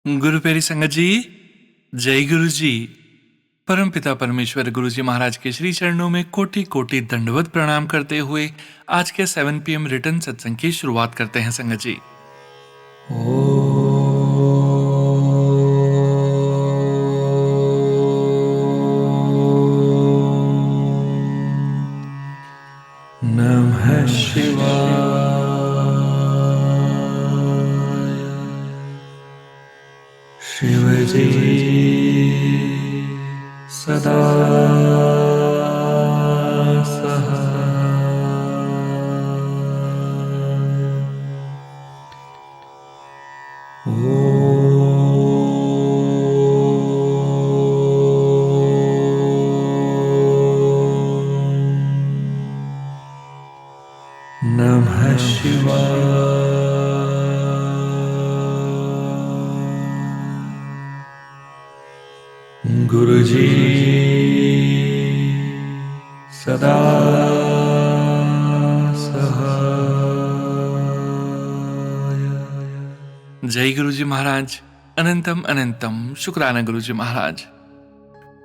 गुरु प्यारी संगत जी, जय गुरु जी। परम पिता परमेश्वर गुरु जी महाराज के श्री चरणों में कोटि कोटि दंडवत प्रणाम करते हुए आज के 7 PM रिटर्न सत्संग की शुरुआत करते हैं संगत जी। नमः शिवाय। शिव जी सदा नमः शिवाय। गुरु जी सदा सहाय। जय गुरु जी महाराज। अनंतम अनंतम शुक्राना गुरु जी महाराज।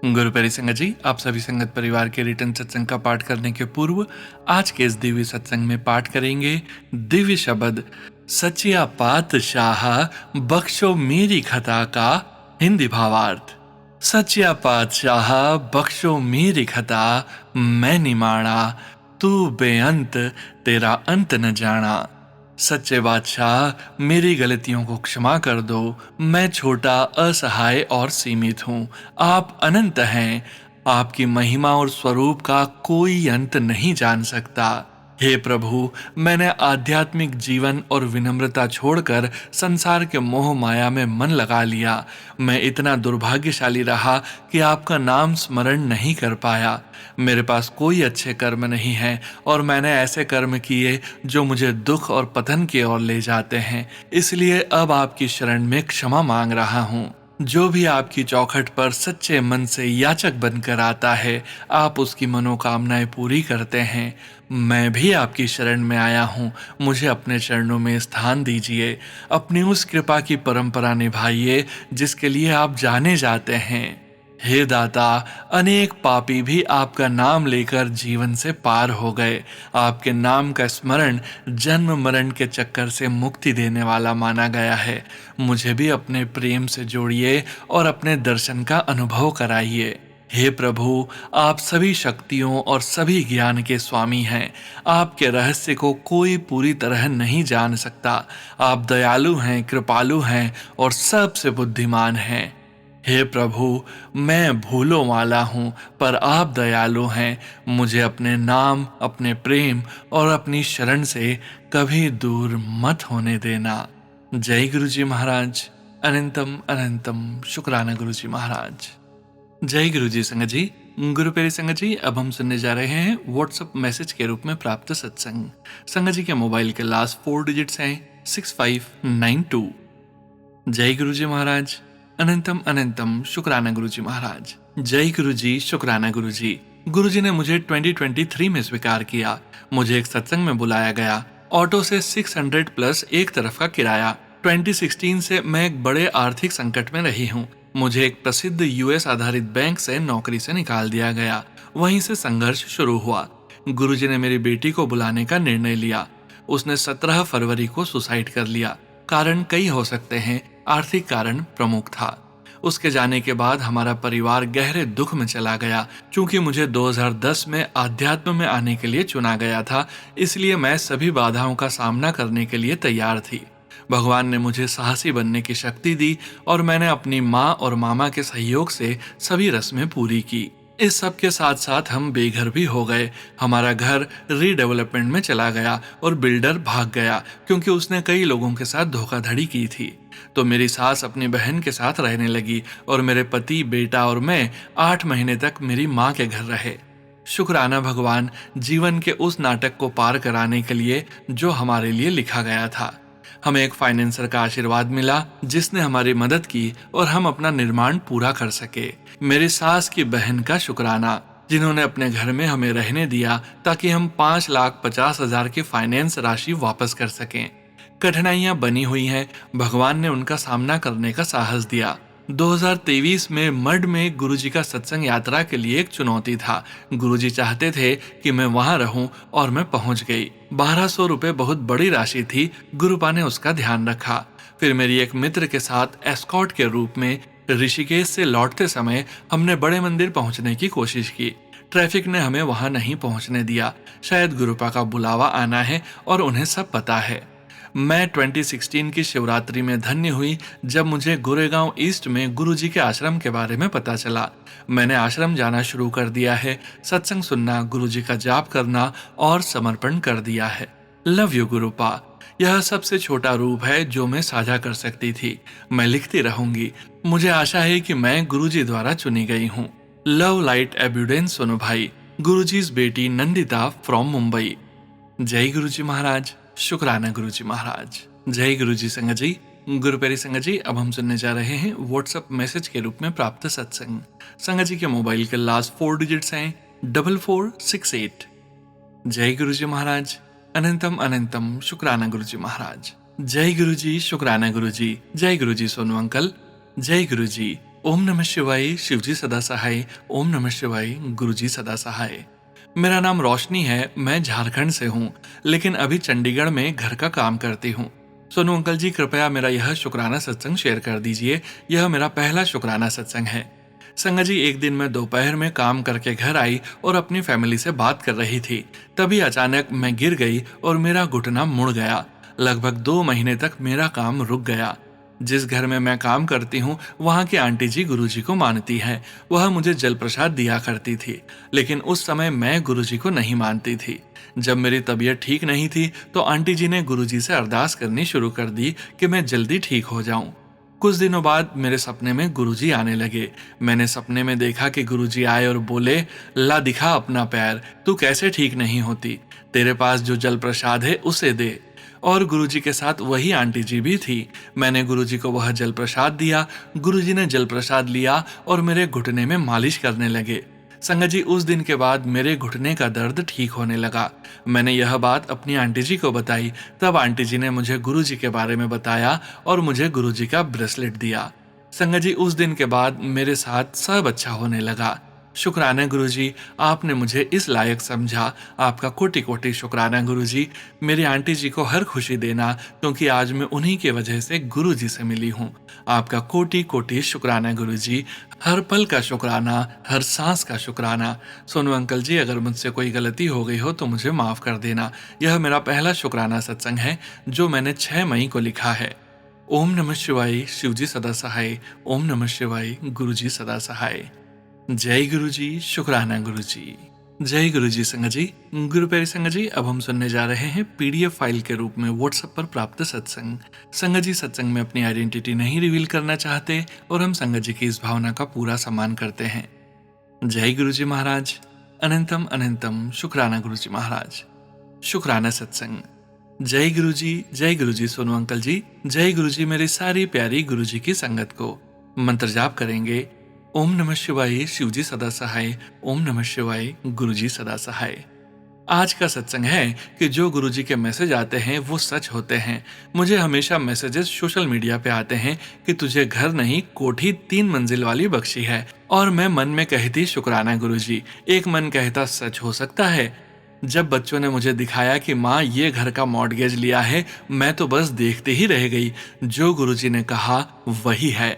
गुरु प्यारी संगत जी, आप सभी संगत परिवार के रिटर्न सत्संग का पाठ करने के पूर्व आज के इस दिव्य सत्संग में पाठ करेंगे दिव्य शब्द सच्चिया पातशाह बख्शो मेरी खता का हिंदी भावार्थ। सच्चिया पातशाह बख्शो मेरी खता, मैं निमाणा तू बेअंत तेरा अंत न जाना। सच्चे बादशाह मेरी गलतियों को क्षमा कर दो, मैं छोटा असहाय और सीमित हूँ, आप अनंत हैं, आपकी महिमा और स्वरूप का कोई अंत नहीं जान सकता। हे प्रभु, मैंने आध्यात्मिक जीवन और विनम्रता छोड़कर संसार के मोह माया में मन लगा लिया। मैं इतना दुर्भाग्यशाली रहा कि आपका नाम स्मरण नहीं कर पाया। मेरे पास कोई अच्छे कर्म नहीं है और मैंने ऐसे कर्म किए जो मुझे दुख और पतन की ओर ले जाते हैं। इसलिए अब आपकी शरण में क्षमा मांग रहा हूँ। जो भी आपकी चौखट पर सच्चे मन से याचक बनकर आता है, आप उसकी मनोकामनाएं पूरी करते हैं। मैं भी आपकी शरण में आया हूँ, मुझे अपने चरणों में स्थान दीजिए। अपनी उस कृपा की परंपरा निभाइए जिसके लिए आप जाने जाते हैं। हे दाता, अनेक पापी भी आपका नाम लेकर जीवन से पार हो गए। आपके नाम का स्मरण जन्म मरण के चक्कर से मुक्ति देने वाला माना गया है। मुझे भी अपने प्रेम से जोड़िए और अपने दर्शन का अनुभव कराइए। हे प्रभु, आप सभी शक्तियों और सभी ज्ञान के स्वामी हैं। आपके रहस्य को कोई पूरी तरह नहीं जान सकता। आप दयालु हैं, कृपालु हैं और सबसे बुद्धिमान हैं। हे प्रभु, मैं भूलों वाला हूँ पर आप दयालु हैं। मुझे अपने नाम, अपने प्रेम और अपनी शरण से कभी दूर मत होने देना। जय गुरु जी महाराज। अनंतम अनंतम शुक्राना गुरु जी महाराज। जय गुरु जी संगत जी। गुरु प्यारी संगत जी, अब हम सुनने जा रहे हैं व्हाट्सएप मैसेज के रूप में प्राप्त सत्संग। संगत जी के मोबाइल के लास्ट 4 डिजिट्स हैं 6592। जय गुरु जी महाराज। अनंतम अनंतम शुक्राना गुरु जी महाराज। जय गुरु जी, शुक्राना गुरु जी। गुरु जी ने मुझे 2023 में स्वीकार किया। मुझे एक सत्संग में बुलाया गया। ऑटो से 600 प्लस एक तरफ का किराया। 2016 से मैं एक बड़े आर्थिक संकट में रही हूँ। मुझे एक प्रसिद्ध यूएस आधारित बैंक से नौकरी से निकाल दिया गया। वहीं से संघर्ष शुरू हुआ। गुरु जी ने मेरी बेटी को बुलाने का निर्णय लिया। उसने 17 फरवरी को सुसाइड कर लिया। कारण कई हो सकते हैं, आर्थिक कारण प्रमुख था। उसके जाने के बाद हमारा परिवार गहरे दुख में चला गया। क्योंकि मुझे 2010 में आध्यात्म में आने के लिए चुना गया था, इसलिए मैं सभी बाधाओं का सामना करने के लिए तैयार थी। भगवान ने मुझे साहसी बनने की शक्ति दी और मैंने अपनी माँ और मामा के सहयोग से सभी रस्में पूरी की। इस सब के साथ साथ हम बेघर भी हो गए। हमारा घर रीडेवलपमेंट में चला गया और बिल्डर भाग गया क्योंकि उसने कई लोगों के साथ धोखाधड़ी की थी। तो मेरी सास अपनी बहन के साथ रहने लगी और मेरे पति, बेटा और मैं 8 महीने तक मेरी माँ के घर रहे। शुक्राना भगवान, जीवन के उस नाटक को पार कराने के लिए जो हमारे लिए लिखा गया था। हमें एक फाइनेंसर का आशीर्वाद मिला जिसने हमारी मदद की और हम अपना निर्माण पूरा कर सके। मेरी सास की बहन का शुक्राना, जिन्होंने अपने घर में हमें रहने दिया ताकि हम 5,50,000 की फाइनेंस राशि वापस कर सकें। कठिनाइयां बनी हुई हैं, भगवान ने उनका सामना करने का साहस दिया। 2023 में मड में गुरुजी का सत्संग यात्रा के लिए एक चुनौती था। गुरुजी चाहते थे कि मैं वहां रहूं और मैं पहुंच गई। 1200 रुपए बहुत बड़ी राशि थी। गुरुपा ने उसका ध्यान रखा। फिर मेरी एक मित्र के साथ एस्कॉर्ट के रूप में ऋषिकेश से लौटते समय हमने बड़े मंदिर पहुंचने की कोशिश की। ट्रैफिक ने हमें वहां नहीं पहुंचने दिया। शायद गुरुपा का बुलावा आना है और उन्हें सब पता है। मैं 2016 की शिवरात्रि में धन्य हुई जब मुझे गोरेगांव ईस्ट में गुरुजी के आश्रम के बारे में पता चला। मैंने आश्रम जाना शुरू कर दिया है, सत्संग सुनना, गुरुजी का जाप करना और समर्पण कर दिया है। Love you गुरुपा। यह सबसे छोटा रूप है जो मैं साझा कर सकती थी। मैं लिखती रहूंगी। मुझे आशा है कि मैं गुरुजी द्वारा चुनी गई हूँ। लव लाइट एब्यूडेंस सोनू भाई, गुरुजी's बेटी नंदिता फ्रॉम मुंबई। जय गुरुजी महाराज। शुक्राना गुरुजी महाराज। जय गुरुजी संगत जी। गुरुपेरी संगत जी, अब हम सुनने जा रहे हैं व्हाट्सएप मैसेज के रूप में प्राप्त सत्संग। संगत जी के मोबाइल के लास्ट 4 डिजिट्स हैं 4468। जय गुरुजी महाराज। अनंतम अनंतम शुक्राना गुरुजी महाराज। जय गुरुजी, शुक्राना गुरुजी। जय गुरुजी सोनू अंकल। जय गुरुजी। ओम नमः शिवाय, शिवजी सदा सहाय। ओम नमः शिवाय, गुरुजी सदा सहाय। मेरा नाम रोशनी है, मैं झारखंड से हूँ, लेकिन अभी चंडीगढ़ में घर का काम करती हूँ। सोनू अंकल जी, कृपया मेरा यह शुक्राना सत्संग शेयर कर दीजिए। यह मेरा पहला शुक्राना सत्संग है। संगत जी, एक दिन मैं दोपहर में काम करके घर आई और अपनी फैमिली से बात कर रही थी। तभी अचानक मैं गिर गई और मेरा घुटना मुड़ गया। लगभग 2 महीने तक मेरा काम रुक गया। जिस घर में मैं काम करती हूँ वहाँ की आंटी जी गुरुजी को मानती है। वह मुझे जल प्रसाद दिया करती थी, लेकिन उस समय मैं गुरुजी को नहीं मानती थी। जब मेरी तबीयत ठीक नहीं थी तो आंटी जी ने गुरुजी से अरदास करनी शुरू कर दी कि मैं जल्दी ठीक हो जाऊं। कुछ दिनों बाद मेरे सपने में गुरुजी आने लगे। मैंने सपने में देखा कि गुरुजी आए और बोले, ला दिखा अपना पैर, तू कैसे ठीक नहीं होती, तेरे पास जो जल प्रसाद है उसे दे। और गुरुजी के साथ वही आंटी जी भी थी। मैंने गुरुजी को वह जल प्रसाद दिया। गुरुजी ने जल प्रसाद लिया और मेरे घुटने में मालिश करने लगे। संगत जी, उस दिन के बाद मेरे घुटने का दर्द ठीक होने लगा। मैंने यह बात अपनी आंटी जी को बताई। तब आंटी जी ने मुझे गुरुजी के बारे में बताया और मुझे गुरुजी का ब्रेसलेट दिया। संगत जी, उस दिन के बाद मेरे साथ सब अच्छा होने लगा। शुक्राना गुरुजी, आपने मुझे इस लायक समझा। आपका कोटि कोटि शुक्राना गुरुजी। मेरी आंटी जी को हर खुशी देना, क्योंकि आज मैं उन्हीं के वजह से गुरुजी से मिली हूँ। आपका कोटि कोटि शुक्राना गुरुजी। हर पल का शुक्राना, हर सांस का शुक्राना। सोनू अंकल जी, अगर मुझसे कोई गलती हो गई हो तो मुझे माफ कर देना। यह मेरा पहला शुक्राना सत्संग है जो मैंने 6 मई को लिखा है। ओम नमः शिवाय, शिवजी सदा सहाय। ओम नमः शिवाय, गुरुजी सदा सहाय। जय गुरुजी, शुक्राना गुरुजी। जय गुरुजी संगत जी। गुरु प्यारी संगत जी, अब हम सुनने जा रहे हैं पीडीएफ फाइल के रूप में व्हाट्सएप पर प्राप्त सत्संग। संगत जी सत्संग में अपनी आइडेंटिटी नहीं रिवील करना चाहते और हम संगत जी की इस भावना का पूरा सम्मान करते हैं। जय गुरुजी महाराज। अनंतम अनंतम शुक्राना गुरुजी महाराज। शुक्राना सत्संग। जय गुरुजी सोनू अंकल जी। जय गुरुजी मेरी सारी प्यारी गुरुजी की संगत को। मंत्र जाप करेंगे। ओम नमः शिवाय, शिवजी सदा सहाय। ओम नमः शिवाय, गुरुजी सदा सहाय। आज का सत्संग है कि जो गुरुजी के मैसेज आते हैं वो सच होते हैं। मुझे हमेशा मैसेजेस सोशल मीडिया पे आते हैं कि तुझे घर नहीं कोठी 3 मंजिल वाली बख्शी है, और मैं मन में कहती शुक्राना गुरुजी। एक मन कहता सच हो सकता है। जब बच्चों ने मुझे दिखाया कि माँ ये घर का मॉर्टगेज लिया है, मैं तो बस देखते ही रह गई। जो गुरुजी ने कहा वही है।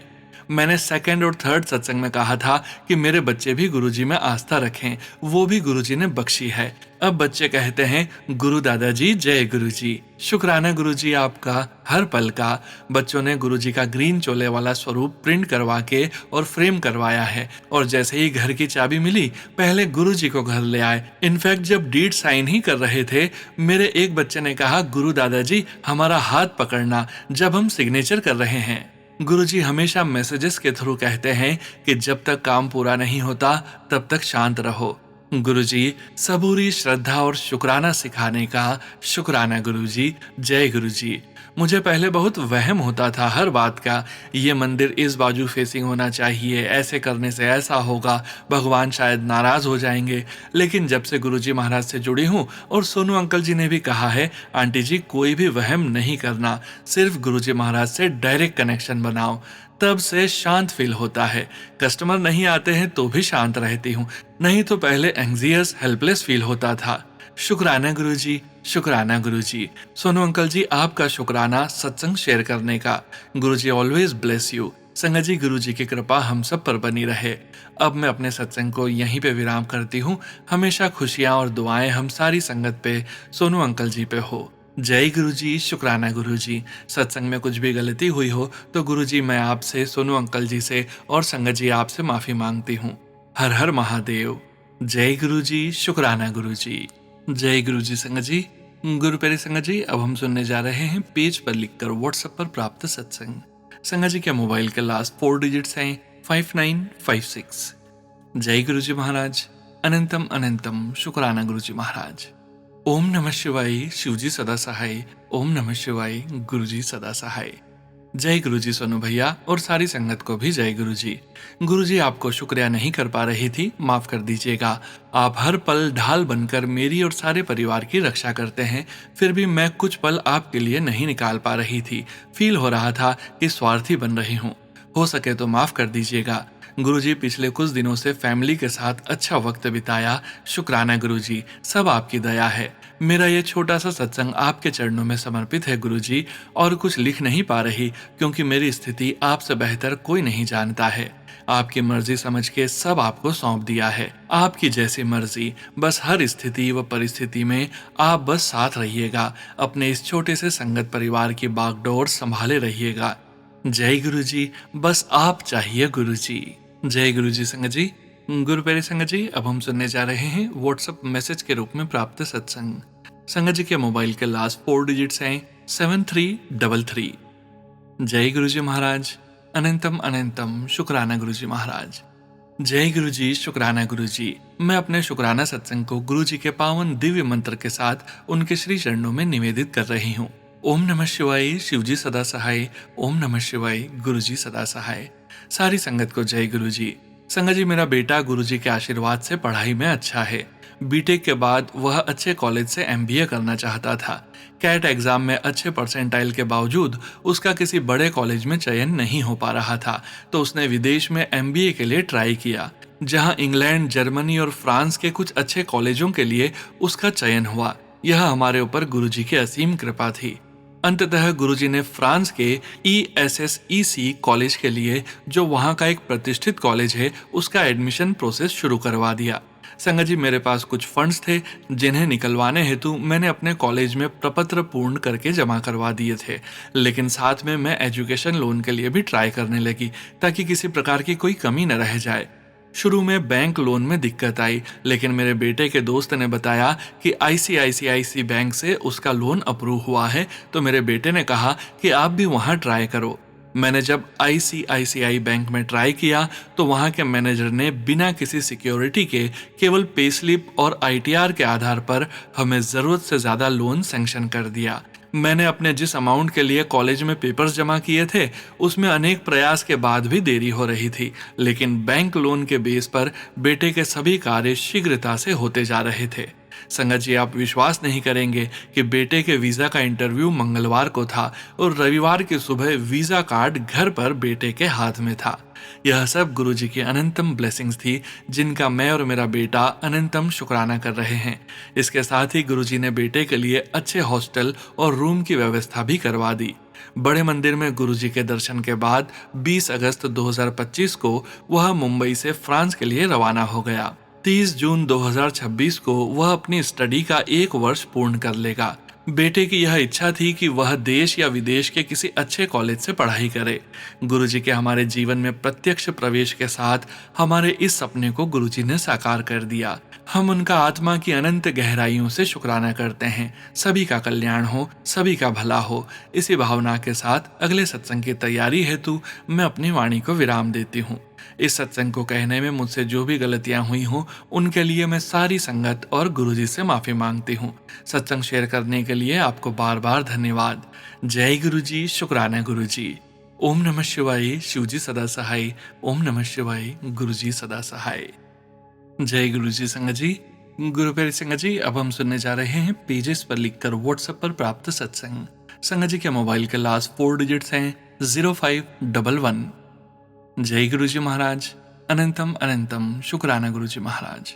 मैंने 2nd और 3rd सत्संग में कहा था कि मेरे बच्चे भी गुरुजी में आस्था रखें, वो भी गुरुजी ने बख्शी है। अब बच्चे कहते हैं गुरु दादाजी जय गुरुजी। शुक्राना गुरुजी आपका हर पल का। बच्चों ने गुरुजी का ग्रीन चोले वाला स्वरूप प्रिंट करवा के और फ्रेम करवाया है, और जैसे ही घर की चाबी मिली पहले गुरुजी को घर ले आए। इनफैक्ट जब डीड साइन ही कर रहे थे, मेरे एक बच्चे ने कहा गुरु दादाजी हमारा हाथ पकड़ना जब हम सिग्नेचर कर रहे हैं। गुरुजी हमेशा मैसेजेस के थ्रू कहते हैं कि जब तक काम पूरा नहीं होता तब तक शांत रहो। गुरुजी सबूरी, श्रद्धा और शुक्राना सिखाने का शुक्राना गुरुजी। जय गुरुजी। मुझे पहले बहुत वहम होता था हर बात का, ये मंदिर इस बाजू फेसिंग होना चाहिए, ऐसे करने से ऐसा होगा, भगवान शायद नाराज हो जाएंगे। लेकिन जब से गुरुजी महाराज से जुड़ी हूँ और सोनू अंकल जी ने भी कहा है, आंटी जी कोई भी वहम नहीं करना, सिर्फ गुरुजी महाराज से डायरेक्ट कनेक्शन बनाओ, तब से शांत फील होता है। कस्टमर नहीं आते हैं तो भी शांत रहती हूँ, नहीं तो पहले एंग्जियस हेल्पलेस फील होता था। शुक्राना गुरुजी, शुक्राना गुरुजी। सोनू अंकल जी आपका शुक्राना सत्संग शेयर करने का। गुरुजी ऑलवेज ब्लेस यू। संगत जी गुरुजी की कृपा हम सब पर बनी रहे। अब मैं अपने सत्संग को यहीं पे विराम करती हूँ। हमेशा खुशियाँ और दुआएं हम सारी संगत पे, सोनू अंकल जी पे हो। जय गुरुजी, शुक्राना गुरुजी। सत्संग में कुछ भी गलती हुई हो तो गुरुजी मैं आपसे, सोनू अंकल जी से और संगत जी आपसे माफी मांगती हूँ। हर हर महादेव। जय गुरुजी, शुक्राना गुरुजी। जय गुरुजी। संगत जी, गुरु प्यारे संगत जी, अब हम सुनने जा रहे हैं पेज पर लिखकर व्हाट्सएप पर प्राप्त सत्संग। संगत जी के मोबाइल के लास्ट 4 डिजिट्स हैं 5956। जय गुरुजी महाराज। अनंतम अनंतम शुक्राना गुरुजी महाराज। ओम नमः शिवाय, शिवजी सदा सहाय। ओम नमः शिवाय, गुरुजी सदा सहाय। जय गुरुजी सोनू भैया और सारी संगत को भी जय गुरुजी। गुरुजी आपको शुक्रिया नहीं कर पा रही थी, माफ कर दीजिएगा। आप हर पल ढाल बनकर मेरी और सारे परिवार की रक्षा करते हैं, फिर भी मैं कुछ पल आपके लिए नहीं निकाल पा रही थी। फील हो रहा था कि स्वार्थी बन रही हूँ, हो सके तो माफ कर दीजिएगा। गुरुजी पिछले कुछ दिनों से फैमिली के साथ अच्छा वक्त बिताया। शुक्राना गुरुजी, सब आपकी दया है। मेरा ये छोटा सा सत्संग आपके चरणों में समर्पित है गुरुजी, और कुछ लिख नहीं पा रही क्योंकि मेरी स्थिति आपसे बेहतर कोई नहीं जानता है। आपकी मर्जी समझ के सब आपको सौंप दिया है। आपकी जैसी मर्जी, बस हर स्थिति व परिस्थिति में आप बस साथ रहिएगा। अपने इस छोटे से संगत परिवार की बागडोर संभाले रहिएगा। जय गुरुजी, बस आप चाहिए गुरुजी। जय गुरुजी। संगत जी, गुरु प्यारे संगत जी, अब हम सुनने जा रहे हैं व्हाट्सएप मैसेज के रूप में प्राप्त सत्संग। संगत जी के मोबाइल के लास्ट 4 डिजिट्स हैं 7333। जय गुरुजी महाराज। अनंतम अनंतम शुक्राना गुरुजी महाराज। जय गुरुजी, शुक्राना गुरुजी। मैं अपने शुक्राना सत्संग को गुरुजी के पावन दिव्य मंत्र के साथ उनके श्री चरणों में निवेदित कर रही हूँ। ओम नमः शिवाय, शिवजी सदा सहाय। ओम नमः शिवाय, गुरुजी सदा सहाय। सारी संगत को जय गुरुजी। संगत जी, मेरा बेटा गुरुजी के आशीर्वाद से पढ़ाई में अच्छा है। बीटेक के बाद वह अच्छे कॉलेज से एमबीए करना चाहता था। कैट एग्जाम में अच्छे परसेंटाइल के बावजूद उसका किसी बड़े कॉलेज में चयन नहीं हो पा रहा था, तो उसने विदेश में एमबीए के लिए ट्राई किया, जहां इंग्लैंड, जर्मनी और फ्रांस के कुछ अच्छे कॉलेजों के लिए उसका चयन हुआ। यह हमारे ऊपर गुरुजी की असीम कृपा थी। अंततः गुरुजी ने फ्रांस के ESSEC कॉलेज के लिए, जो वहां का एक प्रतिष्ठित कॉलेज है, उसका एडमिशन प्रोसेस शुरू करवा दिया। संगत जी, मेरे पास कुछ फंड्स थे जिन्हें निकलवाने हेतु मैंने अपने कॉलेज में प्रपत्र पूर्ण करके जमा करवा दिए थे, लेकिन साथ में मैं एजुकेशन लोन के लिए भी ट्राई करने लगी ताकि किसी प्रकार की कोई कमी न रह जाए। शुरू में बैंक लोन में दिक्कत आई, लेकिन मेरे बेटे के दोस्त ने बताया कि ICICI बैंक से उसका लोन अप्रूव हुआ है, तो मेरे बेटे ने कहा कि आप भी वहां ट्राई करो। मैंने जब ICICI बैंक में ट्राई किया तो वहां के मैनेजर ने बिना किसी सिक्योरिटी के केवल पे स्लिप और ITR के आधार पर हमें जरूरत से ज्यादा लोन सैंक्शन कर दिया। मैंने अपने जिस अमाउंट के लिए कॉलेज में पेपर्स जमा किए थे उसमें अनेक प्रयास के बाद भी देरी हो रही थी, लेकिन बैंक लोन के बेस पर बेटे के सभी कार्य शीघ्रता से होते जा रहे थे। संगत जी, आप विश्वास नहीं करेंगे कि बेटे के वीजा का इंटरव्यू मंगलवार को था और रविवार की सुबह वीजा कार्ड घर पर बेटे के हाथ में था। यह सब गुरुजी की अनंतम ब्लेसिंग्स थी, जिनका मैं और मेरा बेटा अनंतम शुक्राना कर रहे हैं। इसके साथ ही गुरुजी ने बेटे के लिए अच्छे हॉस्टल और रूम की व्यवस्था भी करवा दी। बड़े मंदिर में गुरुजी के दर्शन के बाद 20 अगस्त 2025 को वह मुंबई से फ्रांस के लिए रवाना हो गया। 30 जून 2026 को वह अपनी स्टडी का 1 वर्ष पूर्ण कर लेगा। बेटे की यह इच्छा थी कि वह देश या विदेश के किसी अच्छे कॉलेज से पढ़ाई करे। गुरुजी के हमारे जीवन में प्रत्यक्ष प्रवेश के साथ हमारे इस सपने को गुरुजी ने साकार कर दिया। हम उनका आत्मा की अनंत गहराइयों से शुक्राना करते हैं। सभी का कल्याण हो, सभी का भला हो। इसी भावना के साथ अगले सत्संग की तैयारी हेतु मैं अपनी वाणी को विराम देती हूँ। इस सत्संग को कहने में मुझसे जो भी गलतियां हुई हों उनके लिए मैं सारी संगत और गुरुजी से माफी मांगती हूँ। सत्संग शेयर करने के लिए आपको बार बार धन्यवाद। जय गुरुजी, शुक्राना गुरुजी। ओम नमः शिवाय, शिवजी सदा सहाय। ओम नमः शिवाय, गुरुजी सदा सहाय। जय गुरुजी संगत जी। गुरु प्यारे संगत जी, अब हम सुनने जा रहे हैं पेजेस पर लिखकर व्हाट्सएप पर प्राप्त सत्संग। संगत जी के मोबाइल के लास्ट 4 डिजिट्स हैं 0511। जय गुरुजी महाराज। अनंतम अनंतम शुक्राना गुरुजी महाराज।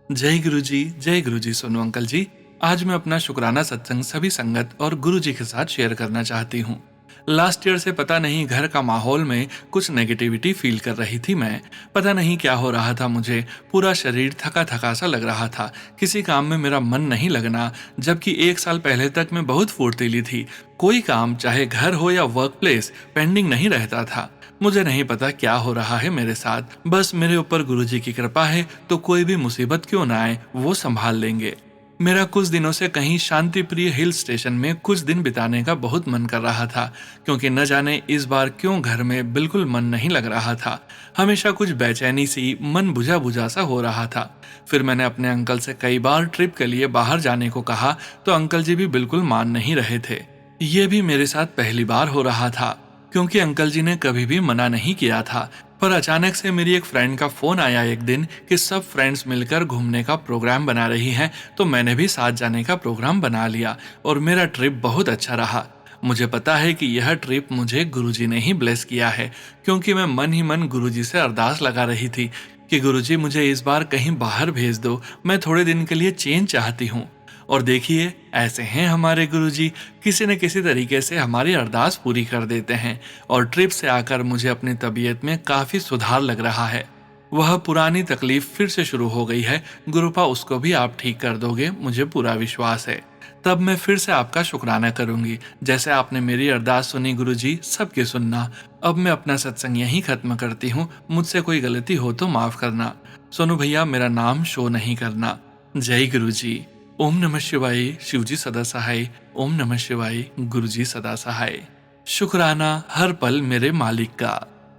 जय गुरुजी, जय गुरुजी। सोनू अंकल जी, आज मैं अपना शुक्राना सत्संग सभी संगत और गुरुजी के साथ शेयर करना चाहती हूँ। लास्ट ईयर से पता नहीं घर का माहौल में कुछ नेगेटिविटी फील कर रही थी मैं। पता नहीं क्या हो रहा था मुझे, पूरा शरीर थका थका सा लग रहा था। किसी काम में मेरा मन नहीं लगना, जबकि 1 साल पहले तक मैं बहुत फुर्तीली थी। कोई काम चाहे घर हो या वर्क प्लेस पेंडिंग नहीं रहता था। मुझे नहीं पता क्या हो रहा है मेरे साथ, बस मेरे ऊपर गुरुजी की कृपा है तो कोई भी मुसीबत क्यों ना आए वो संभाल लेंगे। मेरा कुछ दिनों से कहीं शांति प्रिय हिल स्टेशन में कुछ दिन बिताने का बहुत मन कर रहा था, क्योंकि न जाने इस बार क्यों घर में बिल्कुल मन नहीं लग रहा था। हमेशा कुछ बेचैनी सी, मन बुझा बुझा सा हो रहा था। फिर मैंने अपने अंकल से कई बार ट्रिप के लिए बाहर जाने को कहा तो अंकल जी भी बिल्कुल मान नहीं रहे थे। ये भी मेरे साथ पहली बार हो रहा था, क्योंकि अंकल जी ने कभी भी मना नहीं किया था। पर अचानक से मेरी एक फ्रेंड का फोन आया एक दिन कि सब फ्रेंड्स मिलकर घूमने का प्रोग्राम बना रही हैं, तो मैंने भी साथ जाने का प्रोग्राम बना लिया और मेरा ट्रिप बहुत अच्छा रहा। मुझे पता है कि यह ट्रिप मुझे गुरुजी ने ही ब्लेस किया है, क्योंकि मैं मन ही मन गुरुजी से अरदास लगा रही थी कि गुरुजी मुझे इस बार कहीं बाहर भेज दो, मैं थोड़े दिन के लिए चेंज चाहती हूँ। और देखिए, ऐसे हैं हमारे गुरुजी, किसी न किसी तरीके से हमारी अरदास पूरी कर देते हैं। और ट्रिप से आकर मुझे अपनी तबीयत में काफी सुधार लग रहा है। वह पुरानी तकलीफ फिर से शुरू हो गई है। गुरुपा उसको भी आप ठीक कर दोगे, मुझे पूरा विश्वास है। तब मैं फिर से आपका शुक्राना करूंगी, जैसे आपने मेरी अरदास सुनी गुरुजी, सबकी सुनना। अब मैं अपना सत्संग यहीं खत्म करती हूँ। मुझसे कोई गलती हो तो माफ करना। सोनू भैया, मेरा नाम शो नहीं करना। जय गुरुजी। ओम नमः शिवाय, शिवजी सदा सहाय। ओम नमः शिवाय, गुरुजी सदा सहाय। शुक्राना हर पल मेरे मालिक का।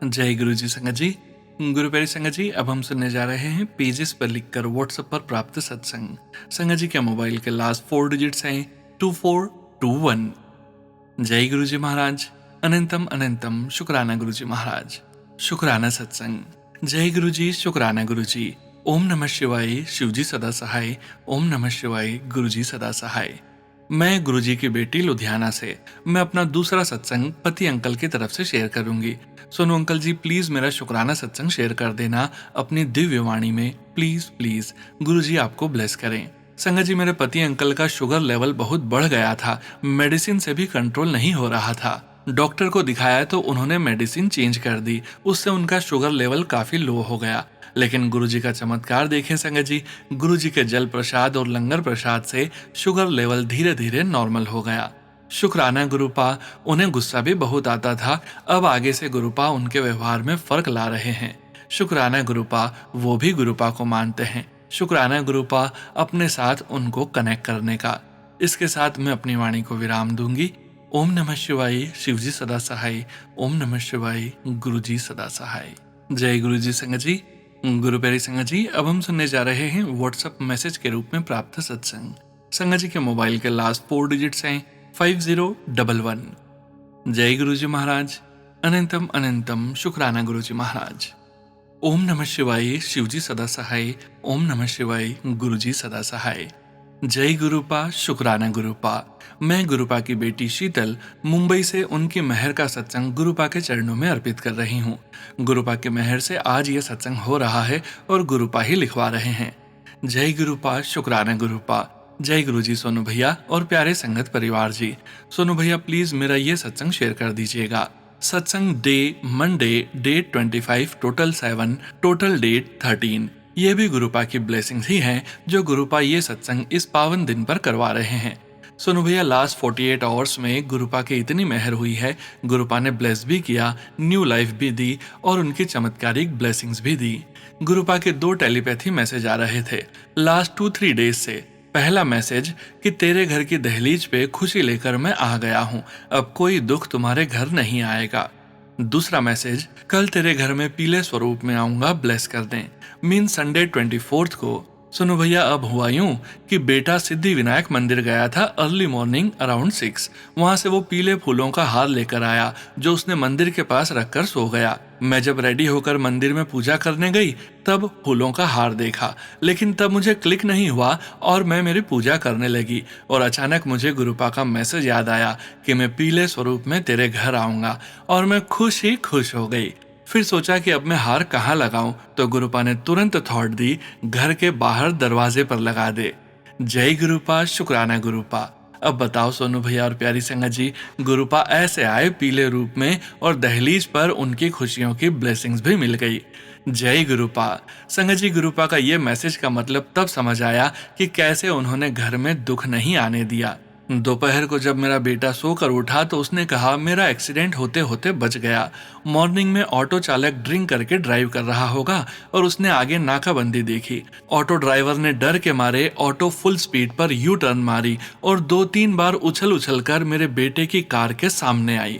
जय गुरुजी संगत जी। गुरु प्यारी संगत जी, अब हम सुनने जा रहे हैं पेजेस पर लिखकर व्हाट्सएप पर प्राप्त सत्संग। संगत जी के मोबाइल के लास्ट 4 डिजिट्स हैं 2421। जय गुरुजी महाराज। अनंतम अनंतम शुक्राना गुरुजी महाराज। शुक्राना सत्संग। जय गुरुजी, शुक्राना गुरुजी। ओम नमः शिवाय, शिवजी सदा सहाय। ओम नमः शिवाय, गुरुजी सदा सहाय। मैं गुरुजी की बेटी लुधियाना से। मैं अपना दूसरा सत्संग पति अंकल की तरफ से शेयर करूंगी। सोनू अंकल जी, प्लीज मेरा शुक्राना सत्संग शेयर कर देना अपनी दिव्य वाणी में, प्लीज प्लीज। गुरुजी आपको ब्लेस करें। संगत जी, मेरे पति अंकल का शुगर लेवल बहुत बढ़ गया था, मेडिसिन से भी कंट्रोल नहीं हो रहा था। डॉक्टर को दिखाया तो उन्होंने मेडिसिन चेंज कर दी, उससे उनका शुगर लेवल काफी लो हो गया। लेकिन गुरुजी का चमत्कार देखें संगत जी, गुरुजी के जल प्रसाद और लंगर प्रसाद से शुगर लेवल धीरे धीरे नॉर्मल हो गया। शुक्राना गुरुपा। उन्हें गुस्सा भी बहुत आता था, अब आगे से गुरुपा उनके व्यवहार में फर्क ला रहे हैं। शुक्राना गुरुपा, वो भी गुरुपा को मानते हैं। शुक्राना गुरुपा अपने साथ उनको कनेक्ट करने का। इसके साथ मैं अपनी वाणी को विराम दूंगी। ओम नमः शिवाय, शिवजी सदा सहाय। ओम नमः शिवाय, गुरुजी सदा सहाय। जय गुरुजी संगत जी। गुरु प्यारी संगत जी, अब हम सुनने जा रहे हैं व्हाट्सएप मैसेज के रूप में प्राप्त सत्संग। संगत जी के मोबाइल के लास्ट 4 डिजिट्स हैं 5011। जय गुरुजी महाराज। अनंतम अनंतम शुक्राना गुरुजी महाराज। ओम नमः शिवाय, शिवजी सदा सहाय। ओम नमः शिवाय, गुरुजी सदा सहाय। जय गुरुपा, शुक्राना गुरुपा। मैं गुरुपा की बेटी शीतल मुंबई से उनकी मेहर का सत्संग गुरुपा के चरणों में अर्पित कर रही हूँ। गुरुपा के मेहर से आज ये सत्संग हो रहा है और गुरुपा ही लिखवा रहे हैं। जय गुरुपा, शुक्राना गुरुपा। जय गुरुजी सोनू भैया और प्यारे संगत परिवार जी। सोनू भैया, प्लीज मेरा ये सत्संग शेयर कर दीजिएगा। Satsang day Monday, date 25, total 7, total date 13। ये भी गुरुपा की ब्लेसिंग्स ही हैं जो गुरुपा ये सत्संग इस पावन दिन पर करवा रहे हैं। सोनू भैया, लास्ट 48 आवर्स में गुरुपा की इतनी मेहर हुई है, गुरुपा ने ब्लेस भी किया, न्यू लाइफ भी दी और उनकी चमत्कारिक ब्लेसिंग्स भी दी। गुरुपा के 2 टेलीपैथी मैसेज आ रहे थे लास्ट 2-3 डेज से। पहला मैसेज कि तेरे घर की दहलीज पे खुशी लेकर मैं आ गया हूँ, अब कोई दुख तुम्हारे घर नहीं आएगा। दूसरा मैसेज, कल तेरे घर में पीले स्वरूप में आऊंगा, ब्लेस कर दें। मीन संडे 24 को। सुनो भैया, अब हुआ यूं कि बेटा सिद्धि विनायक मंदिर गया था अर्ली मॉर्निंग अराउंड 6। वहां से वो पीले फूलों का हार लेकर आया जो उसने मंदिर के पास रखकर सो गया। मैं जब रेडी होकर मंदिर में पूजा करने गई तब फूलों का हार देखा, लेकिन तब मुझे क्लिक नहीं हुआ और मैं मेरी पूजा करने लगी। और अचानक मुझे गुरुपा का मैसेज याद आया कि मैं पीले स्वरूप में तेरे घर आऊंगा, और मैं खुश ही खुश हो गई। फिर सोचा कि अब मैं हार कहाँ लगाऊं, तो गुरुपा ने तुरंत थॉट दी, घर के बाहर दरवाजे पर लगा दे। जय गुरुपा, शुक्राना गुरुपा। अब बताओ सोनू भैया और प्यारी संगत जी, गुरुपा ऐसे आए पीले रूप में और दहलीज पर उनकी खुशियों की ब्लेसिंग्स भी मिल गई। जय गुरुपा। संगत जी, गुरुपा का ये मैसेज का मतलब तब समझ आया कि कैसे उन्होंने घर में दुख नहीं आने दिया। दोपहर को जब मेरा बेटा सोकर उठा तो उसने कहा मेरा एक्सीडेंट होते होते बच गया। मॉर्निंग में ऑटो चालक ड्रिंक करके ड्राइव कर रहा होगा और उसने आगे नाकाबंदी देखी। ऑटो ड्राइवर ने डर के मारे ऑटो फुल स्पीड पर यू टर्न मारी और 2-3 बार उछल उछल कर मेरे बेटे की कार के सामने आई।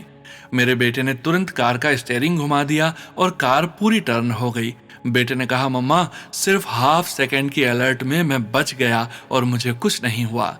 मेरे बेटे ने तुरंत कार का स्टीयरिंग घुमा दिया और कार पूरी टर्न हो गई। बेटे ने कहा, मम्मा सिर्फ हाफ सेकेंड की अलर्ट में मैं बच गया और मुझे कुछ नहीं हुआ।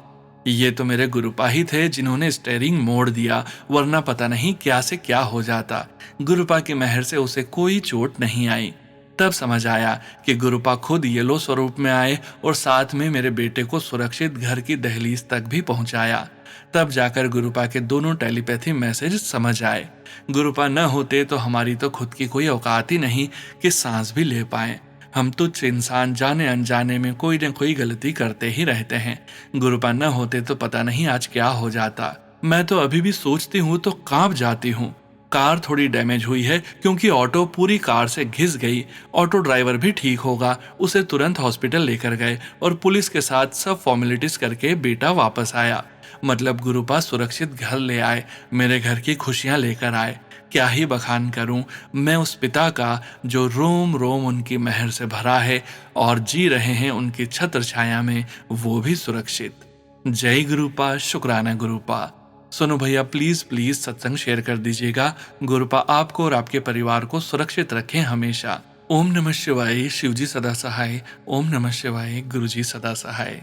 ये तो मेरे गुरुपा ही थे जिन्होंने स्टीयरिंग मोड़ दिया, वरना पता नहीं क्या से क्या हो जाता। गुरुपा की मेहर से उसे कोई चोट नहीं आई। तब समझ आया कि गुरुपा खुद येलो स्वरूप में आए और साथ में मेरे बेटे को सुरक्षित घर की दहलीज तक भी पहुंचाया। तब जाकर गुरुपा के दोनों टेलीपैथी मैसेज समझ आए। गुरुपा न होते तो हमारी तो खुद की कोई औकात ही नहीं कि सांस भी ले पाए। हम तुच्छ इंसान जाने अनजाने में कोई न कोई गलती करते ही रहते हैं। गुरुपा न होते तो पता नहीं आज क्या हो जाता। मैं तो अभी भी सोचती हूँ तो कांप जाती हूँ। कार थोड़ी डैमेज हुई है क्योंकि ऑटो पूरी कार से घिस गई। ऑटो ड्राइवर भी ठीक होगा, उसे तुरंत हॉस्पिटल लेकर गए और पुलिस के साथ सब फॉर्मेलिटीज करके बेटा वापस आया। मतलब गुरुपा सुरक्षित घर ले आए, मेरे घर की खुशियां लेकर आए। क्या ही बखान करूं मैं उस पिता का जो रोम रोम उनकी मेहर से भरा है और जी रहे हैं उनकी छत्र छाया में, वो भी सुरक्षित। जय गुरुपा, शुक्राना गुरुपा। सुनो भैया, प्लीज प्लीज सत्संग शेयर कर दीजिएगा। गुरुपा आपको और आपके परिवार को सुरक्षित रखें हमेशा। ओम नमः शिवाय, शिवजी सदा सहाय। ओम नमः शिवाय, गुरुजी सदा सहाय।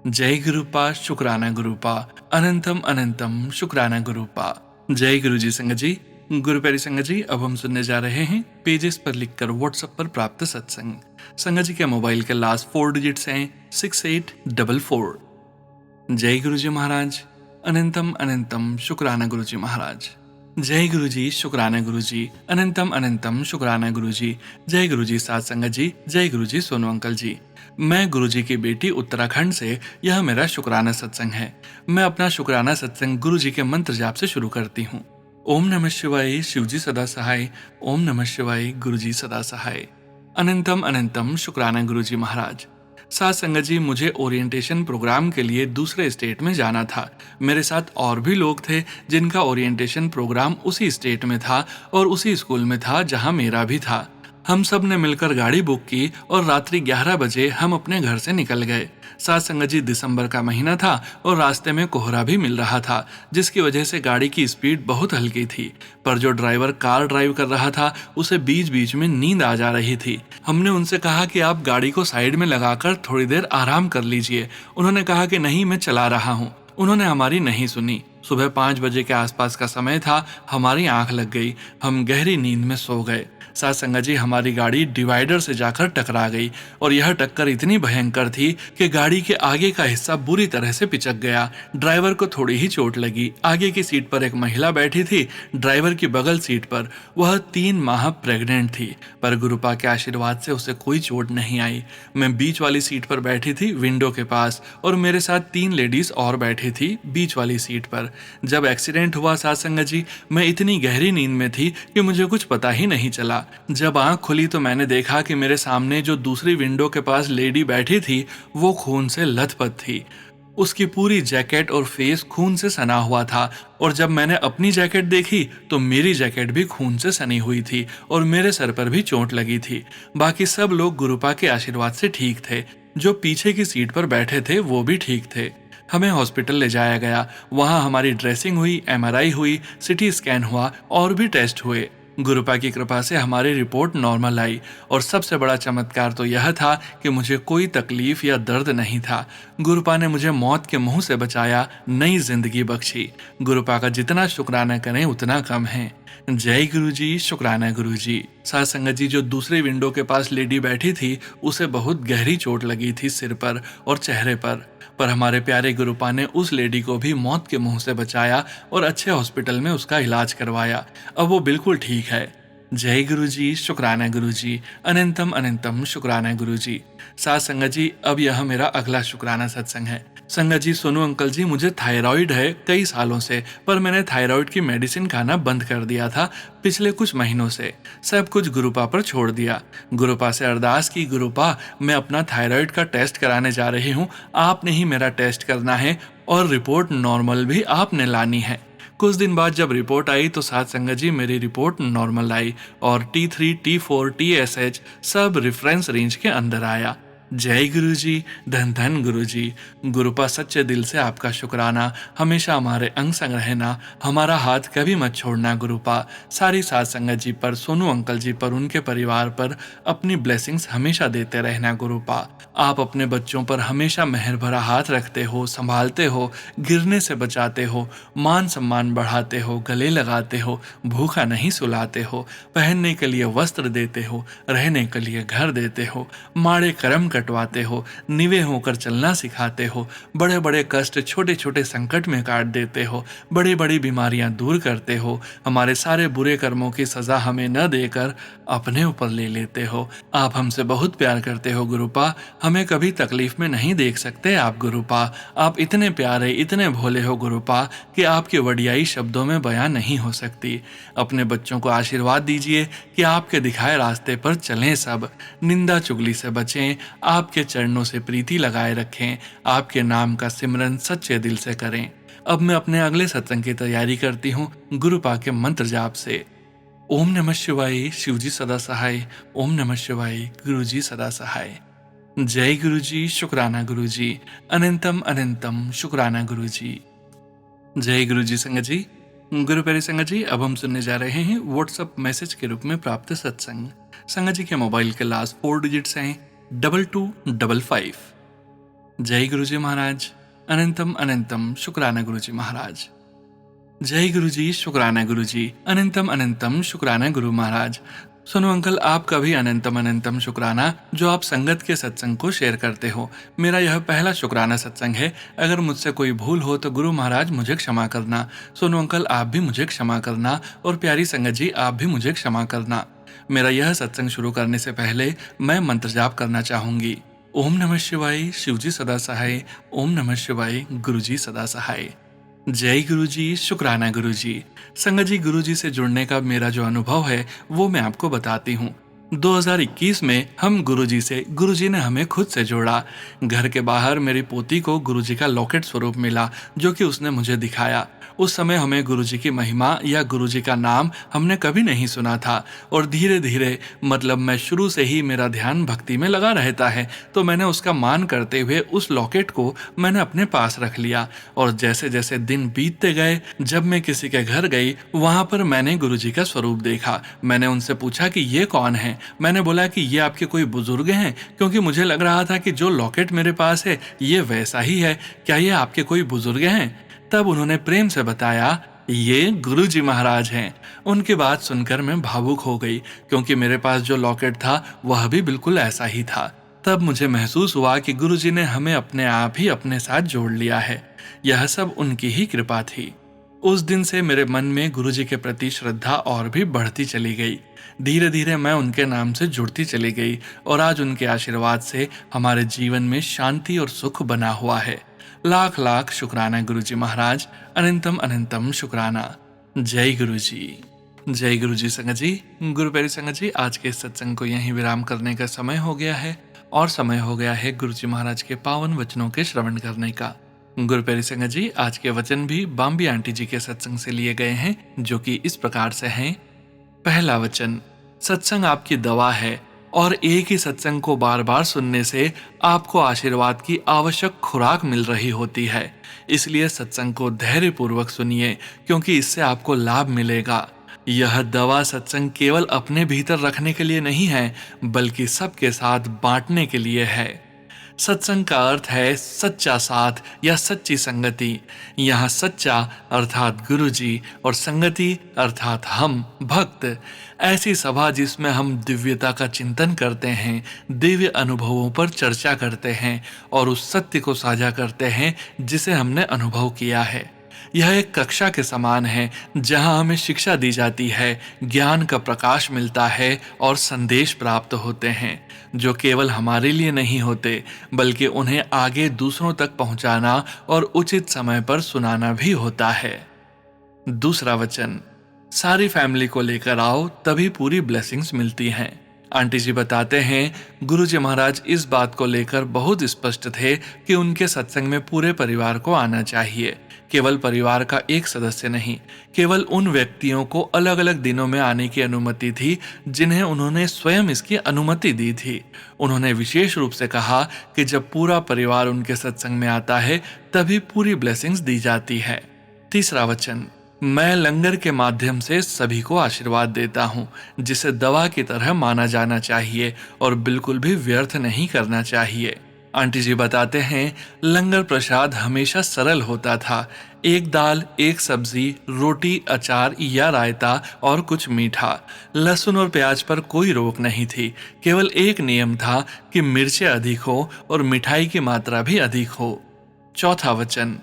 जय गुरुपा, शुक्राना गुरुपा। अनंतम अनंतम शुक्राना गुरुपा। जय गुरुजी संगत जी। गुरु प्यारी संगत जी, अब हम सुनने जा रहे हैं पेजेस पर लिखकर व्हाट्सएप पर प्राप्त सत्संग। संगत जी के मोबाइल के लास्ट 4 डिजिट्स हैं 6844। जय गुरुजी महाराज। अनंतम अनंतम शुक्राना गुरुजी महाराज। जय गुरुजी, शुक्राना गुरुजी। अनंतम अनंतम शुक्राना गुरुजी। जय गुरुजी साथ संगत जी। जय गुरुजी सोनू अंकल जी। मैं गुरुजी की बेटी उत्तराखंड से, यह मेरा शुक्राना सत्संग है। मैं अपना शुक्राना सत्संग गुरुजी के मंत्र जाप से शुरू करती हूँ। ओम नमः शिवाय, शिवजी सदा सहाय। ओम नमः शिवाय, गुरुजी सदा सहाय। अनंतम अनंतम शुक्राना गुरुजी महाराज। साथ संगत जी, मुझे ओरिएंटेशन प्रोग्राम के लिए दूसरे स्टेट में जाना था। मेरे साथ और भी लोग थे जिनका ओरिएंटेशन प्रोग्राम उसी स्टेट में था और उसी स्कूल में था जहां मेरा भी था। हम सब ने मिलकर गाड़ी बुक की और रात्रि 11 बजे हम अपने घर से निकल गए। साथ संगत जी, दिसंबर का महीना था और रास्ते में कोहरा भी मिल रहा था, जिसकी वजह से गाड़ी की स्पीड बहुत हल्की थी। पर जो ड्राइवर कार ड्राइव कर रहा था उसे बीच बीच में नींद आ जा रही थी। हमने उनसे कहा कि आप गाड़ी को साइड में लगाकर थोड़ी देर आराम कर लीजिए। उन्होंने कहा कि नहीं, मैं चला रहा हूँ। उन्होंने हमारी नहीं सुनी। सुबह 5 बजे के आसपास का समय था। हमारी आंख लग गई, हम गहरी नींद में सो गए। साथ संगत जी, हमारी गाड़ी डिवाइडर से जाकर टकरा गई और यह टक्कर इतनी भयंकर थी कि गाड़ी के आगे का हिस्सा बुरी तरह से पिचक गया। ड्राइवर को थोड़ी ही चोट लगी। आगे की सीट पर एक महिला बैठी थी, ड्राइवर की बगल सीट पर। वह 3 माह प्रेग्नेंट थी, पर गुरुपा के आशीर्वाद से उसे कोई चोट नहीं आई। मैं बीच वाली सीट पर बैठी थी विंडो के पास, और मेरे साथ 3 लेडीज और बैठी थी बीच वाली सीट पर। जब एक्सीडेंट हुआ साथ संगत जी, मैं इतनी गहरी नींद में थी कि मुझे कुछ पता ही नहीं चला। जब आंख खुली तो मैंने देखा कि मेरे सामने जो दूसरी विंडो के पास लेडी बैठी थी वो खून से लथपथ थी। उसकी पूरी जैकेट और फेस खून से सना हुआ था, और जब मैंने अपनी जैकेट देखी तो मेरी जैकेट भी खून से सनी हुई थी और मेरे सर पर भी चोट लगी थी। बाकी सब लोग गुरुपा के आशीर्वाद से ठीक थे। जो पीछे की सीट पर बैठे थे वो भी ठीक थे। हमें हॉस्पिटल ले जाया गया। वहां हमारी ड्रेसिंग हुई, MRI हुई, CT स्कैन हुआ और भी टेस्ट हुए। गुरुपा की कृपा से हमारी रिपोर्ट नॉर्मल आई और सबसे बड़ा चमत्कार तो यह था कि मुझे कोई तकलीफ या दर्द नहीं था। गुरुपा ने मुझे मौत के मुंह से बचाया, नई जिंदगी बख्शी। गुरुपा का जितना शुक्राना करें उतना कम है। जय गुरुजी, शुक्राना गुरुजी। साथ संगत जी, जो दूसरी विंडो के पास लेडी बैठी थी उसे बहुत गहरी चोट लगी थी सिर पर और चेहरे पर हमारे प्यारे गुरुपा ने उस लेडी को भी मौत के मुंह से बचाया और अच्छे हॉस्पिटल में उसका इलाज करवाया। अब वो बिल्कुल ठीक है। जय गुरुजी, शुक्राना गुरुजी। अनंतम अनंतम शुक्राना गुरुजी। साथ संगत जी, अब यह मेरा अगला शुक्राना सत्संग है। संगत जी, सोनू अंकल जी, मुझे थायराइड है कई सालों से, पर मैंने थायराइड की मेडिसिन खाना बंद कर दिया था पिछले कुछ महीनों से। सब कुछ गुरुपा पर छोड़ दिया। गुरुपा से अरदास की, गुरुपा मैं अपना थायराइड का टेस्ट कराने जा रही हूँ, आपने ही मेरा टेस्ट करना है और रिपोर्ट नॉर्मल भी आपने लानी है। कुछ दिन बाद जब रिपोर्ट आई तो साथ संगत जी मेरी रिपोर्ट नॉर्मल आई और T3, T4, TSH सब रेफरेंस रेंज के अंदर आया। जय गुरुजी, धन धन गुरुजी। गुरुपा सच्चे दिल से आपका शुक्राना, हमेशा हमारे अंग संग रहना, हमारा हाथ कभी मत छोड़ना गुरुपा। सारी साथ संगत जी पर, सोनू अंकल जी पर, उनके परिवार पर अपनी ब्लेसिंग्स हमेशा देते रहना गुरुपा। आप अपने बच्चों पर हमेशा मेहर भरा हाथ रखते हो, संभालते हो, गिरने से बचाते हो, मान सम्मान बढ़ाते हो, गले लगाते हो, भूखा नहीं सुलाते हो, पहनने के लिए वस्त्र देते हो, रहने के लिए घर देते हो, माड़े कर्म कटवाते हो, निवे होकर चलना सिखाते हो, बड़े बड़े कष्ट छोटे छोटे संकट में काट देते हो, बड़ी बड़ी बीमारियां दूर करते हो, हमारे सारे बुरे कर्मों की सजा हमें न देकर अपने ऊपर ले लेते हो। आप हमसे बहुत प्यार करते हो गुरुपा, हमें कभी तकलीफ में नहीं देख सकते आप गुरुपा। आप इतने प्यारे, इतने भोले हो गुरुपा कि आपकी वडियाई शब्दों में बयां नहीं हो सकती। अपने बच्चों को आशीर्वाद दीजिए कि आपके दिखाए रास्ते पर चलें, सब निंदा चुगली से बचें, आपके चरणों से प्रीति लगाए रखें, आपके नाम का सिमरन सच्चे दिल से करें। अब मैं अपने अगले सत्संग की तैयारी करती हूँ गुरुपा के मंत्र जाप से। ओम नमः शिवाय, शिवजी सदा सहाय। ओम नमः शिवाय, गुरुजी सदा सहाय। जय गुरुजी, शुक्राना गुरुजी। अनंतम अनंतम शुक्राना गुरुजी। जय गुरुजी संगत जी। गुरु प्यारे संगत जी, अब हम सुनने जा रहे हैं व्हाट्सएप मैसेज के रूप में प्राप्त सत्संग। संगत जी के मोबाइल के लास्ट 4 डिजिट्स हैं 2255। जय गुरुजी महाराज। अनंतम अनंतम शुक्राना गुरुजी महाराज। जय गुरुजी, शुक्राना गुरुजी। अनंतम अनंतम शुक्राना गुरु महाराज। सुनो अंकल, आपका भी अनंतम अनंतम शुक्राना जो आप संगत के सत्संग को शेयर करते हो। मेरा यह पहला शुक्राना सत्संग है। अगर मुझसे कोई भूल हो तो गुरु महाराज मुझे क्षमा करना। सोनू अंकल, आप भी मुझे क्षमा करना और प्यारी संगत जी आप भी मुझे क्षमा करना। मेरा यह सत्संग शुरू करने से पहले मैं मंत्र जाप करना चाहूंगी। ओम नमः शिवाय, शिवजी सदा सहाय। ओम नमः शिवाय, गुरुजी सदा सहाय। जय गुरुजी, शुक्राना गुरुजी। संगत जी, गुरुजी से जुड़ने का मेरा जो अनुभव है वो मैं आपको बताती हूँ। 2021 में हम गुरुजी ने हमें खुद से जोड़ा। घर के बाहर मेरी पोती को गुरुजी का लॉकेट स्वरूप मिला जो कि उसने मुझे दिखाया। उस समय हमें गुरुजी की महिमा या गुरुजी का नाम हमने कभी नहीं सुना था और धीरे धीरे, मतलब मैं शुरू से ही मेरा ध्यान भक्ति में लगा रहता है, तो मैंने उसका मान करते हुए उस लॉकेट को मैंने अपने पास रख लिया। और जैसे जैसे दिन बीतते गए, जब मैं किसी के घर गई वहां पर मैंने गुरुजी का स्वरूप देखा। मैंने उनसे पूछा कि ये कौन है। मैंने बोला कि ये आपके कोई बुजुर्ग हैं, क्योंकि मुझे लग रहा था कि जो लॉकेट मेरे पास है ये वैसा ही है। क्या ये आपके कोई बुजुर्ग हैं? तब उन्होंने प्रेम से बताया ये गुरुजी महाराज हैं। उनकी बात सुनकर मैं भावुक हो गई, क्योंकि मेरे पास जो लॉकेट था वह भी बिल्कुल ऐसा ही था। तब मुझे महसूस हुआ कि गुरुजी ने हमें अपने आप ही अपने साथ जोड़ लिया है। यह सब उनकी ही कृपा थी। उस दिन से मेरे मन में गुरुजी के प्रति श्रद्धा और भी बढ़ती चली गई। धीरे धीरे मैं उनके नाम से जुड़ती चली गई और आज उनके आशीर्वाद से हमारे जीवन में शांति और सुख बना हुआ है। लाख लाख शुक्राना गुरुजी महाराज। अनंतम अनंतम शुक्राना। जय गुरुजी। जय गुरुजी संगत जी। गुरु प्यारी संगत जी, आज के इस सत्संग को यहीं विराम करने का समय हो गया है और समय हो गया है गुरुजी महाराज के पावन वचनों के श्रवण करने का। गुरु प्यारी संगत जी, आज के वचन भी बाम्बी आंटी जी के सत्संग से लिए गए हैं, जो कि इस प्रकार से हैं। पहला वचन, सत्संग आपकी दवा है और एक ही सत्संग को बार बार सुनने से आपको आशीर्वाद की आवश्यक खुराक मिल रही होती है। इसलिए सत्संग को धैर्य पूर्वक सुनिए, क्योंकि इससे आपको लाभ मिलेगा। यह दवा सत्संग केवल अपने भीतर रखने के लिए नहीं है, बल्कि सबके साथ बांटने के लिए है। सत्संग का अर्थ है सच्चा साथ या सच्ची संगति। यहाँ सच्चा अर्थात गुरु जी और संगति अर्थात हम भक्त। ऐसी सभा जिसमें हम दिव्यता का चिंतन करते हैं, दिव्य अनुभवों पर चर्चा करते हैं और उस सत्य को साझा करते हैं जिसे हमने अनुभव किया है। यह एक कक्षा के समान है जहां हमें शिक्षा दी जाती है, ज्ञान का प्रकाश मिलता है और संदेश प्राप्त होते हैं जो केवल हमारे लिए नहीं होते, बल्कि उन्हें आगे दूसरों तक पहुंचाना और उचित समय पर सुनाना भी होता है। दूसरा वचन, सारी फैमिली को लेकर आओ तभी पूरी ब्लेसिंग्स मिलती हैं। आंटी जी बताते हैं, गुरुजी महाराज इस बात को लेकर बहुत स्पष्ट थे कि उनके सत्संग में पूरे परिवार को आना चाहिए, केवल परिवार का एक सदस्य नहीं। केवल उन व्यक्तियों को अलग अलग दिनों में आने की अनुमति थी जिन्हें उन्होंने स्वयं इसकी अनुमति दी थी। उन्होंने विशेष रूप से कहा कि जब पूरा परिवार उनके सत्संग में आता है तभी पूरी ब्लेसिंग्स दी जाती है। तीसरा वचन, मैं लंगर के माध्यम से सभी को आशीर्वाद देता हूँ, जिसे दवा की तरह माना जाना चाहिए और बिल्कुल भी व्यर्थ नहीं करना चाहिए। आंटी जी बताते हैं, लंगर प्रसाद हमेशा सरल होता था। एक दाल, एक सब्जी, रोटी, अचार या रायता और कुछ मीठा। लहसुन और प्याज पर कोई रोक नहीं थी। केवल एक नियम था कि मिर्चें अधिक हो और मिठाई की मात्रा भी अधिक हो। चौथा वचन,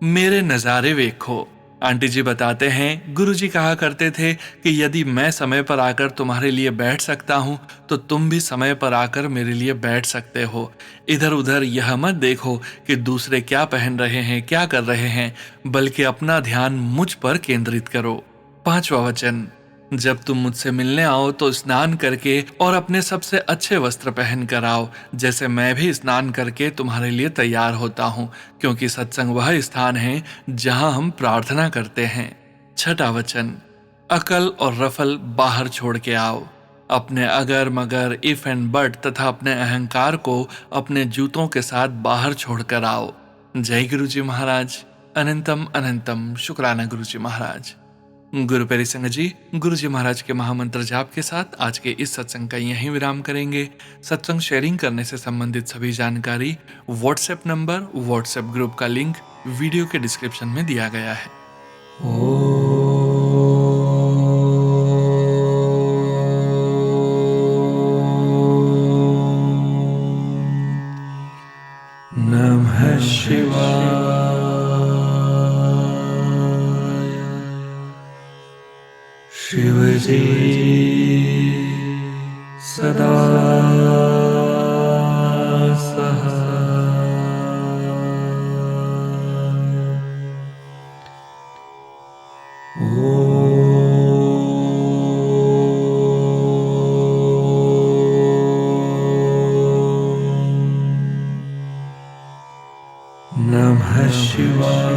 मेरे नज़ारे देखो। आंटी जी बताते हैं, गुरुजी कहा करते थे कि यदि मैं समय पर आकर तुम्हारे लिए बैठ सकता हूँ तो तुम भी समय पर आकर मेरे लिए बैठ सकते हो। इधर उधर यह मत देखो कि दूसरे क्या पहन रहे हैं, क्या कर रहे हैं, बल्कि अपना ध्यान मुझ पर केंद्रित करो। पांचवा वचन, जब तुम मुझसे मिलने आओ तो स्नान करके और अपने सबसे अच्छे वस्त्र पहन कर आओ, जैसे मैं भी स्नान करके तुम्हारे लिए तैयार होता हूँ, क्योंकि सत्संग वह स्थान है जहाँ हम प्रार्थना करते हैं। छठा वचन, अकल और रफल बाहर छोड़ के आओ। अपने अगर मगर, इफ एंड बट तथा अपने अहंकार को अपने जूतों के साथ बाहर छोड़कर आओ। जय गुरुजी महाराज। अनंतम अनंतम शुक्राना गुरुजी महाराज। गुरु प्यारी संगत जी, गुरु जी महाराज के महामंत्र जाप के साथ आज के इस सत्संग का यहीं विराम करेंगे। सत्संग शेयरिंग करने से संबंधित सभी जानकारी, व्हाट्सएप नंबर, व्हाट्सएप ग्रुप का लिंक वीडियो के डिस्क्रिप्शन में दिया गया है। नमः शिवाय। शिवजी सदा सहाय। नमः शिवाय।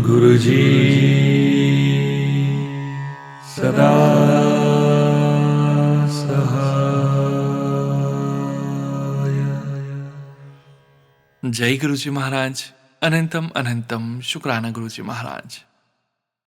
गुरुजी सदा सहाय। जय गुरुजी महाराज। अनंतम अनंतम शुक्राना गुरुजी महाराज।